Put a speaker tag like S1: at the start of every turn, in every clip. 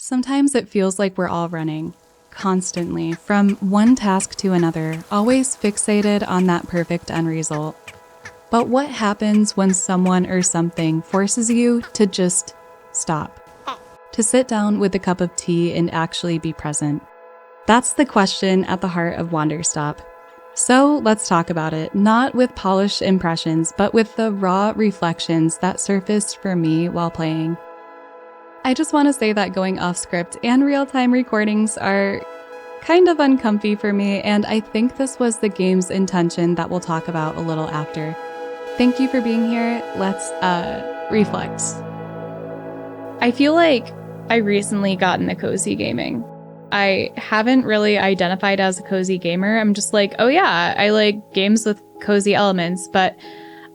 S1: Sometimes it feels like we're all running, constantly, from one task to another, always fixated on that perfect end result. But what happens when someone or something forces you to just stop? To sit down with a cup of tea and actually be present? That's the question at the heart of Wanderstop. So let's talk about it, not with polished impressions, but with the raw reflections that surfaced for me while playing. I just want to say that going off script and real-time recordings are kind of uncomfy for me, and I think this was the game's intention that we'll talk about a little after. Thank you for being here. Let's reflect. I feel like I recently got into cozy gaming. I haven't really identified as a cozy gamer. I'm just like, oh yeah, I like games with cozy elements, but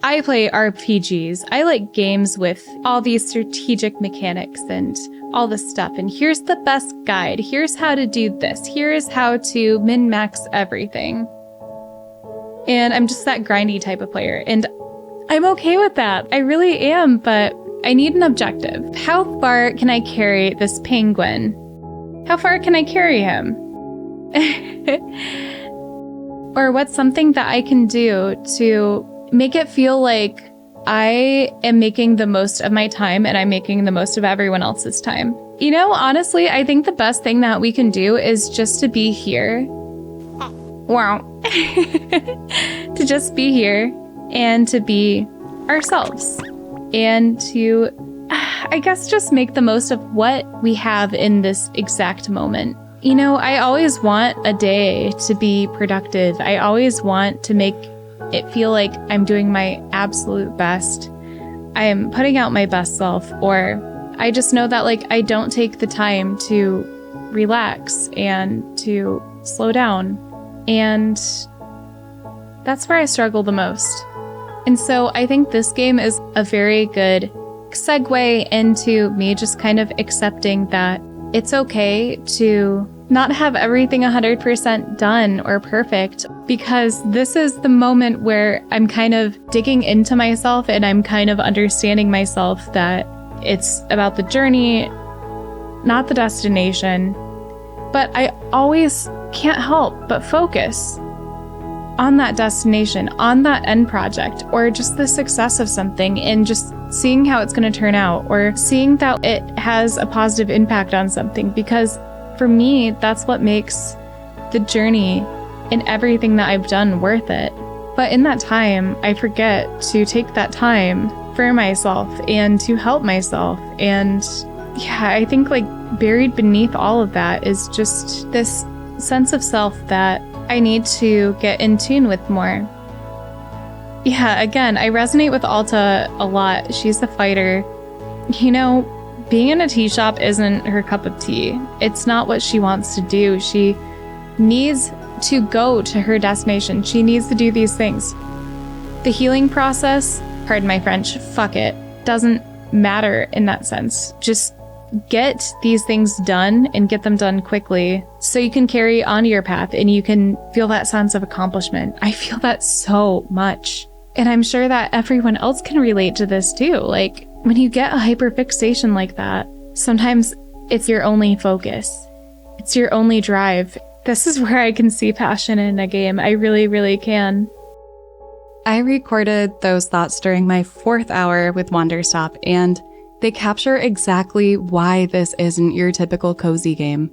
S1: I play RPGs. I like games with all these strategic mechanics and all this stuff. And here's the best guide. Here's how to do this. Here's how to min-max everything. And I'm just that grindy type of player. And I'm okay with that. I really am, but I need an objective. How far can I carry this penguin? How far can I carry him? Or what's something that I can do to make it feel like I am making the most of my time and I'm making the most of everyone else's time. You know, honestly, I think the best thing that we can do is just to be here. Wow. To just be here and to be ourselves and to, I guess, just make the most of what we have in this exact moment. You know, I always want a day to be productive. I always want to make it feel like I'm doing my absolute best. I am putting out my best self, or I just know that like I don't take the time to relax and to slow down. And that's where I struggle the most. And so I think this game is a very good segue into me just kind of accepting that it's okay to not have everything 100% done or perfect, because this is the moment where I'm kind of digging into myself and I'm kind of understanding myself that it's about the journey, not the destination. But I always can't help but focus on that destination, on that end project, or just the success of something and just seeing how it's going to turn out, or seeing that it has a positive impact on something. Because for me, that's what makes the journey and everything that I've done worth it. But in that time, I forget to take that time for myself and to help myself. And yeah, I think like buried beneath all of that is just this sense of self that I need to get in tune with more. Yeah, again, I resonate with Alta a lot. She's the fighter. You know, being in a tea shop isn't her cup of tea. It's not what she wants to do. She needs to go to her destination. She needs to do these things. The healing process, pardon my French, fuck it, doesn't matter in that sense. Just get these things done and get them done quickly so you can carry on your path and you can feel that sense of accomplishment. I feel that so much. And I'm sure that everyone else can relate to this too. Like, when you get a hyperfixation like that, sometimes it's your only focus. It's your only drive. This is where I can see passion in a game. I really, really can. I recorded those thoughts during my 4th hour with Wanderstop, and they capture exactly why this isn't your typical cozy game.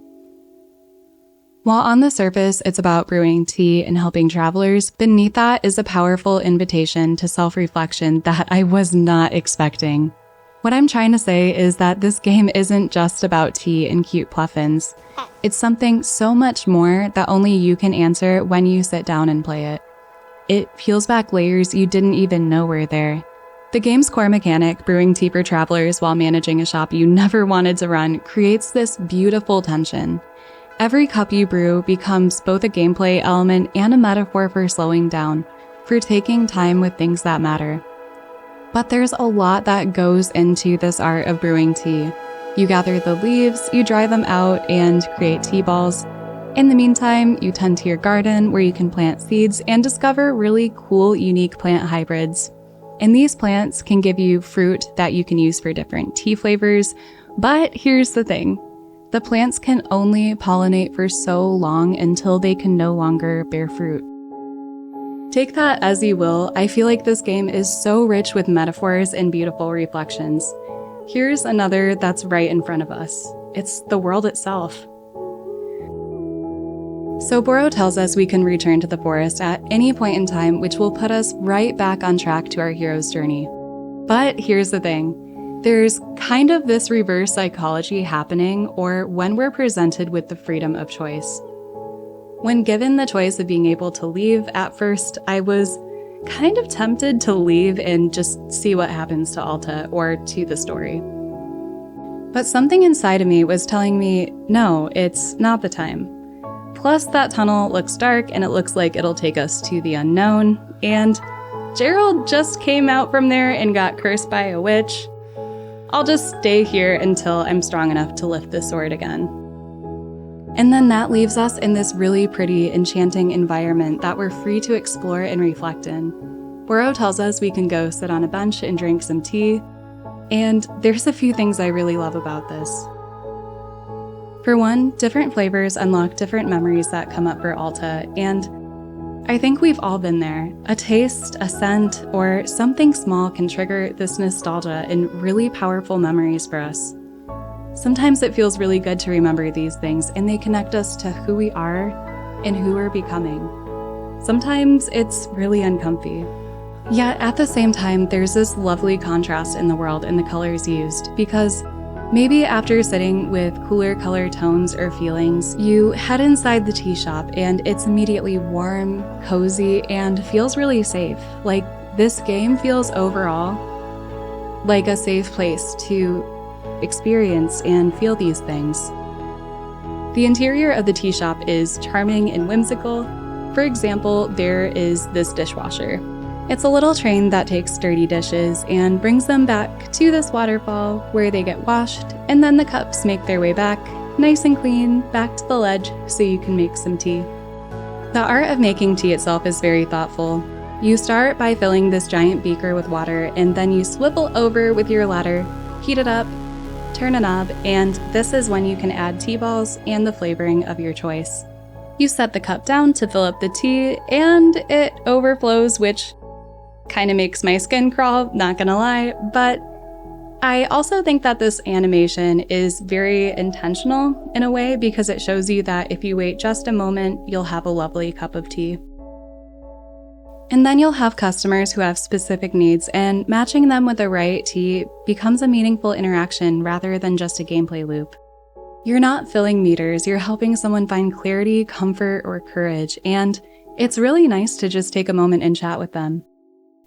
S1: While on the surface, it's about brewing tea and helping travelers, beneath that is a powerful invitation to self-reflection that I was not expecting. What I'm trying to say is that this game isn't just about tea and cute pluffins. It's something so much more that only you can answer when you sit down and play it. It peels back layers you didn't even know were there. The game's core mechanic, brewing tea for travelers while managing a shop you never wanted to run, creates this beautiful tension. Every cup you brew becomes both a gameplay element and a metaphor for slowing down, for taking time with things that matter. But there's a lot that goes into this art of brewing tea. You gather the leaves, you dry them out, and create tea balls. In the meantime, you tend to your garden where you can plant seeds and discover really cool, unique plant hybrids. And these plants can give you fruit that you can use for different tea flavors. But here's the thing. The plants can only pollinate for so long until they can no longer bear fruit. Take that as you will, I feel like this game is so rich with metaphors and beautiful reflections. Here's another that's right in front of us. It's the world itself. So Boro tells us we can return to the forest at any point in time, which will put us right back on track to our hero's journey. But here's the thing. There's kind of this reverse psychology happening, or when we're presented with the freedom of choice. When given the choice of being able to leave, at first I was kind of tempted to leave and just see what happens to Alta or to the story. But something inside of me was telling me, no, it's not the time. Plus, that tunnel looks dark and it looks like it'll take us to the unknown, and Gerald just came out from there and got cursed by a witch. I'll just stay here until I'm strong enough to lift the sword again. And then that leaves us in this really pretty, enchanting environment that we're free to explore and reflect in. Boro tells us we can go sit on a bench and drink some tea, and there's a few things I really love about this. For one, different flavors unlock different memories that come up for Alta, and I think we've all been there. A taste, a scent, or something small can trigger this nostalgia and really powerful memories for us. Sometimes it feels really good to remember these things, and they connect us to who we are and who we're becoming. Sometimes it's really uncomfy. Yet at the same time, there's this lovely contrast in the world and the colors used, because maybe after sitting with cooler color tones or feelings, you head inside the tea shop and it's immediately warm, cozy, and feels really safe. Like this game feels overall like a safe place to experience and feel these things. The interior of the tea shop is charming and whimsical. For example, there is this dishwasher. It's a little train that takes dirty dishes and brings them back to this waterfall where they get washed, and then the cups make their way back, nice and clean, back to the ledge so you can make some tea. The art of making tea itself is very thoughtful. You start by filling this giant beaker with water, and then you swivel over with your ladder, heat it up, turn a knob, and this is when you can add tea balls and the flavoring of your choice. You set the cup down to fill up the tea, and it overflows, which kind of makes my skin crawl, not gonna lie, but I also think that this animation is very intentional in a way because it shows you that if you wait just a moment, you'll have a lovely cup of tea. And then you'll have customers who have specific needs, and matching them with the right tea becomes a meaningful interaction rather than just a gameplay loop. You're not filling meters, you're helping someone find clarity, comfort, or courage, and it's really nice to just take a moment and chat with them.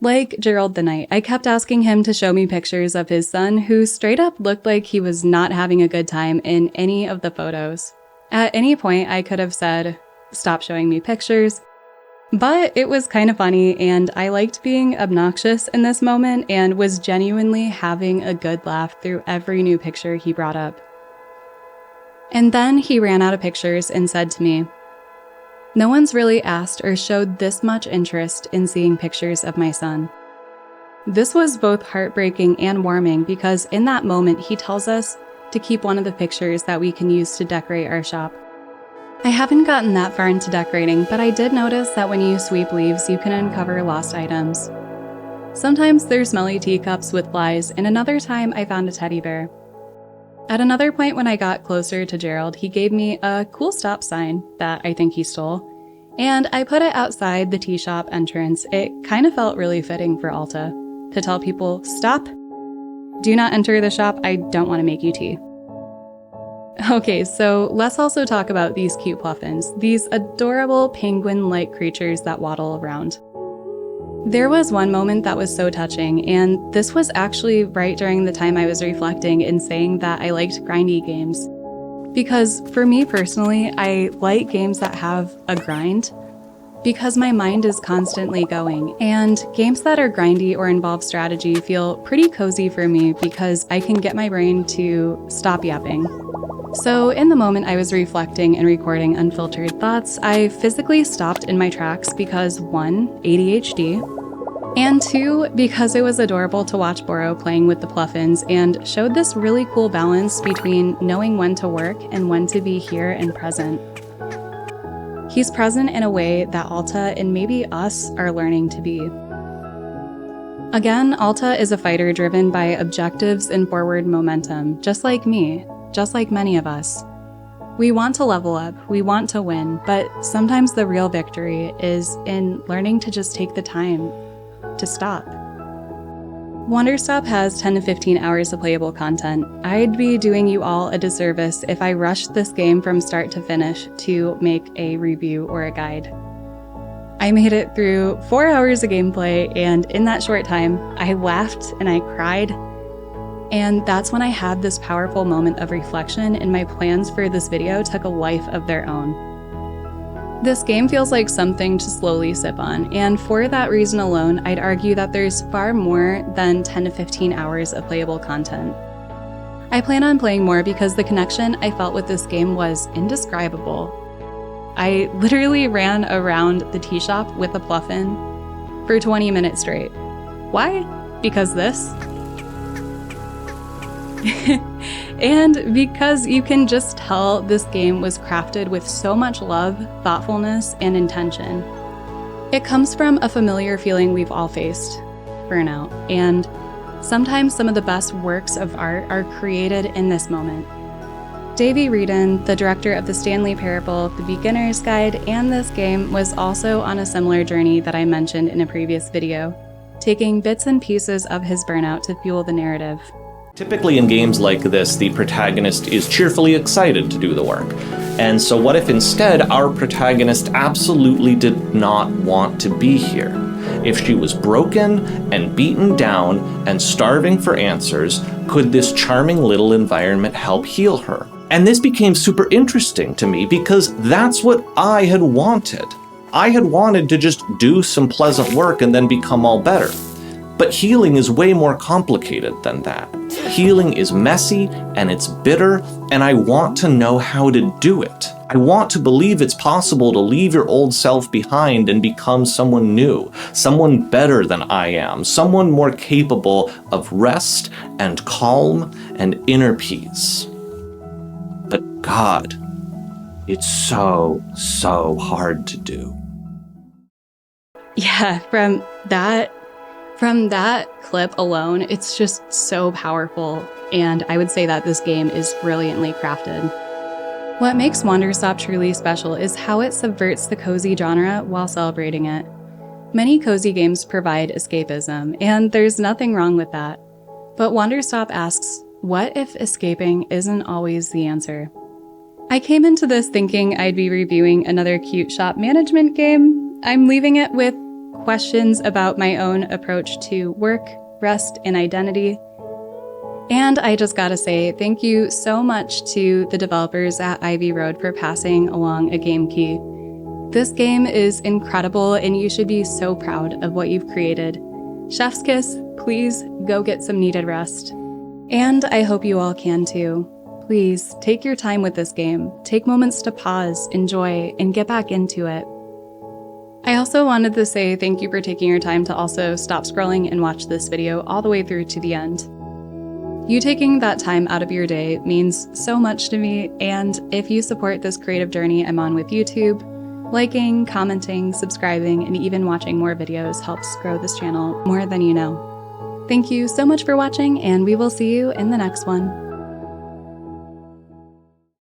S1: Like Gerald the Knight, I kept asking him to show me pictures of his son, who straight up looked like he was not having a good time in any of the photos. At any point, I could have said, "Stop showing me pictures," but it was kind of funny, and I liked being obnoxious in this moment and was genuinely having a good laugh through every new picture he brought up. And then he ran out of pictures and said to me, "No one's really asked or showed this much interest in seeing pictures of my son." This was both heartbreaking and warming because in that moment he tells us to keep one of the pictures that we can use to decorate our shop. I haven't gotten that far into decorating, but I did notice that when you sweep leaves, you can uncover lost items. Sometimes there's smelly teacups with flies, and another time I found a teddy bear. At another point when I got closer to Gerald, he gave me a cool stop sign that I think he stole, and I put it outside the tea shop entrance. It kind of felt really fitting for Alta to tell people, "Stop, do not enter the shop, I don't want to make you tea." Okay, so let's also talk about these cute puffins, these adorable penguin-like creatures that waddle around. There was one moment that was so touching, and this was actually right during the time I was reflecting and saying that I liked grindy games. Because for me personally, I like games that have a grind, because my mind is constantly going, and games that are grindy or involve strategy feel pretty cozy for me because I can get my brain to stop yapping. So in the moment I was reflecting and recording unfiltered thoughts, I physically stopped in my tracks because 1, ADHD,
S2: And 2, because it was adorable to watch Boro playing with the Pluffins and showed this really cool balance between knowing when to work and when to be here and present. He's present in a way that Alta and maybe us are learning to be. Again, Alta is a fighter driven by objectives and forward momentum, just like me, just like many of us. We want to level up, we want to win, but sometimes the real victory is in learning to just take the time to stop. Wanderstop has 10 to 15 hours of playable content. I'd be doing you all a disservice if I rushed this game from start to finish to make a review or a guide. I made it through 4 hours of gameplay, and in that short time, I laughed and I cried. And that's when I had this powerful moment of reflection, and my plans for this video took a life of their own. This game feels like something to slowly sip on, and for that reason alone, I'd argue that there's far more than 10 to 15 hours of playable content. I plan on playing more because the connection I felt with this game was indescribable. I literally ran around the tea shop with a Pluffin for 20 minutes straight. Why? Because this. And because you can just tell this game was crafted with so much love, thoughtfulness, and intention. It comes from a familiar feeling we've all faced, burnout, and sometimes some of the best works of art are created in this moment. Davey Reedon, the director of the Stanley Parable, The Beginner's Guide, and this game, was also on a similar journey that I mentioned in a previous video, taking bits and pieces of his burnout to fuel the narrative.
S3: Typically in games like this, the protagonist is cheerfully excited to do the work. And so what if instead our protagonist absolutely did not want to be here? If she was broken and beaten down and starving for answers, could this charming little environment help heal her? And this became super interesting to me because that's what I had wanted. I had wanted to just do some pleasant work and then become all better. But healing is way more complicated than that. Healing is messy and it's bitter, and I want to know how to do it. I want to believe it's possible to leave your old self behind and become someone new, someone better than I am, someone more capable of rest and calm and inner peace. But God, it's so hard to do.
S2: Yeah, from that clip alone, it's just so powerful, and I would say that this game is brilliantly crafted. What makes Wanderstop truly special is how it subverts the cozy genre while celebrating it. Many cozy games provide escapism, and there's nothing wrong with that. But Wanderstop asks, what if escaping isn't always the answer? I came into this thinking I'd be reviewing another cute shop management game. I'm leaving it with questions about my own approach to work, rest, and identity. And I just gotta say, thank you so much to the developers at Ivy Road for passing along a game key. This game is incredible, and you should be so proud of what you've created. Chef's kiss, please go get some needed rest. And I hope you all can too. Please take your time with this game. Take moments to pause, enjoy, and get back into it. I also wanted to say thank you for taking your time to also stop scrolling and watch this video all the way through to the end. You taking that time out of your day means so much to me, and if you support this creative journey I'm on with YouTube, liking, commenting, subscribing, and even watching more videos helps grow this channel more than you know. Thank you so much for watching, and we will see you in the next one.